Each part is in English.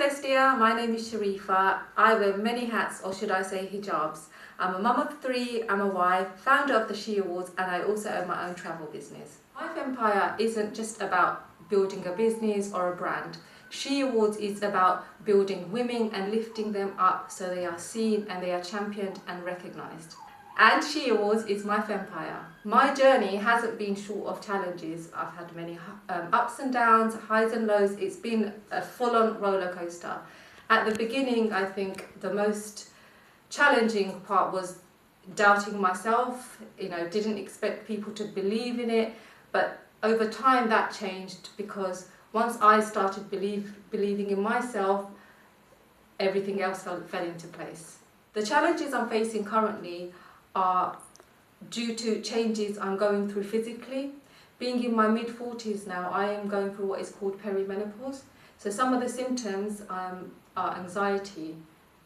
Celestia, my name is Sharifa. I wear many hats, or should I say hijabs. I'm a mum of 3, I'm a wife, founder of the She Awards, and I also own my own travel business. My Fempire isn't just about building a business or a brand. She Awards is about building women and lifting them up so they are seen and they are championed and recognised. And She Awards is my Fempire. My journey hasn't been short of challenges. I've had many ups and downs, highs and lows. It's been a full-on roller coaster. At the beginning, I think the most challenging part was doubting myself. Didn't expect people to believe in it, but over time that changed, because once I started believing in myself, everything else fell into place. The challenges I'm facing currently are due to changes I'm going through physically. Being in my mid-40s now, I am going through what is called perimenopause. So some of the symptoms are anxiety,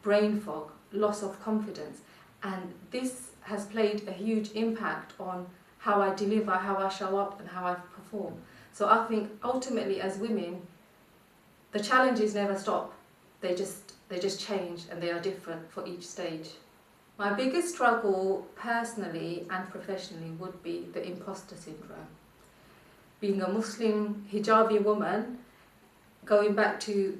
brain fog, loss of confidence, and this has played a huge impact on how I deliver, how I show up and how I perform. So I think ultimately as women, the challenges never stop. They just change, and they are different for each stage. My biggest struggle personally and professionally would be the imposter syndrome. Being a Muslim hijabi woman, going back to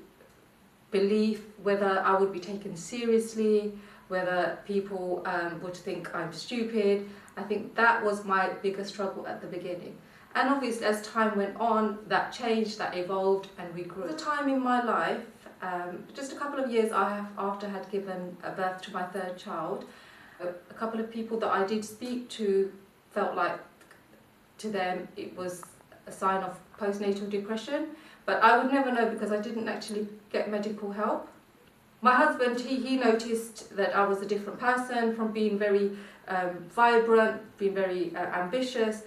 belief whether I would be taken seriously, whether people would think I'm stupid, I think that was my biggest struggle at the beginning. And obviously as time went on, that changed, that evolved, and we grew. At the time in my life, just a couple of years after I had given birth to my 3rd child, a couple of people that I did speak to felt like to them it was a sign of postnatal depression, but I would never know because I didn't actually get medical help. My husband, he noticed that I was a different person from being very vibrant, being very ambitious.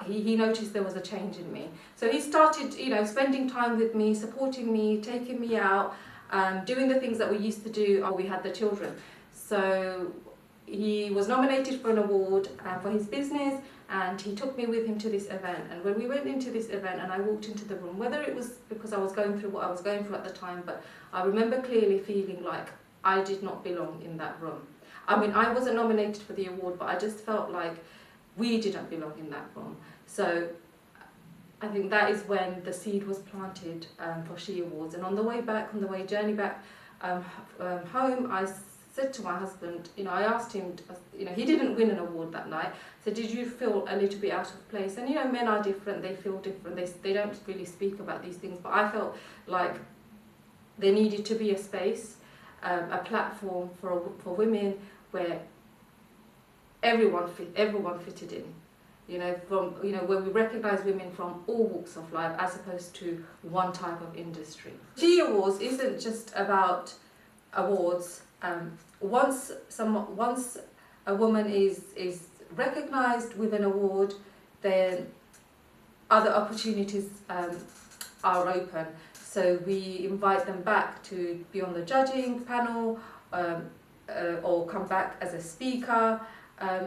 He noticed there was a change in me. So he started, spending time with me, supporting me, taking me out, doing the things that we used to do while we had the children. So he was nominated for an award for his business, and he took me with him to this event. And when we went into this event and I walked into the room, whether it was because I was going through what I was going through at the time, but I remember clearly feeling like I did not belong in that room. I mean, I wasn't nominated for the award, but I just felt like we didn't belong in that room. So I think that is when the seed was planted for She Awards. And on the journey back home, I said to my husband, I asked him, he didn't win an award that night, so did you feel a little bit out of place? And men are different, they feel different, they don't really speak about these things, but I felt like there needed to be a space, a platform for women where everyone fitted in. Where we recognise women from all walks of life as opposed to one type of industry. She Awards isn't just about awards. Once a woman is recognised with an award, then other opportunities are open. So we invite them back to be on the judging panel or come back as a speaker.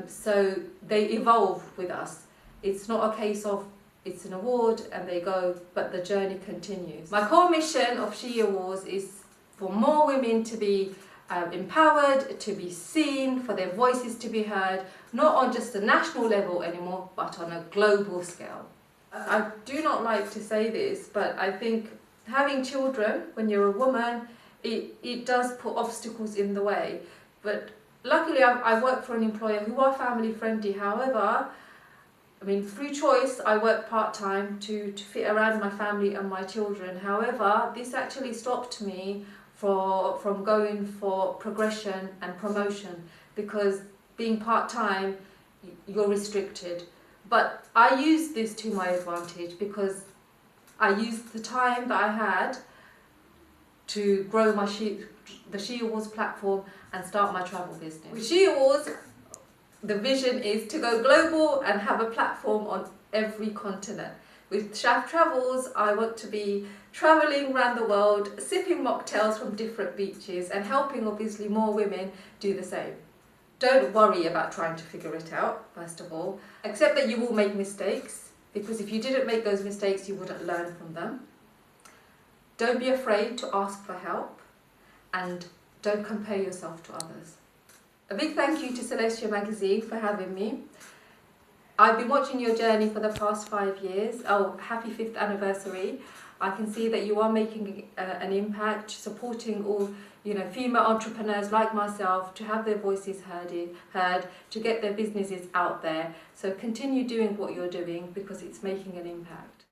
So they evolve with us. It's not a case of it's an award and they go, but the journey continues. My core mission of She Awards is for more women to be empowered, to be seen, for their voices to be heard, not on just a national level anymore, but on a global scale. I do not like to say this, but I think having children when you're a woman, it does put obstacles in the way. But luckily I work for an employer who are family friendly. However, through choice, I work part-time to fit around my family and my children. However, this actually stopped me from going for progression and promotion, because being part-time, you're restricted. But I used this to my advantage because I used the time that I had to grow the She Awards platform and start my travel business. With She Awards, the vision is to go global and have a platform on every continent. With Shaf Travels, I want to be travelling around the world, sipping mocktails from different beaches and helping obviously more women do the same. Don't worry about trying to figure it out, first of all. Accept that you will make mistakes, because if you didn't make those mistakes, you wouldn't learn from them. Don't be afraid to ask for help, and don't compare yourself to others. A big thank you to Celestia magazine for having me. I've been watching your journey for the past 5 years. Oh, happy 5th anniversary. I can see that you are making an impact, supporting all female entrepreneurs like myself to have their voices heard, to get their businesses out there. So continue doing what you're doing because it's making an impact.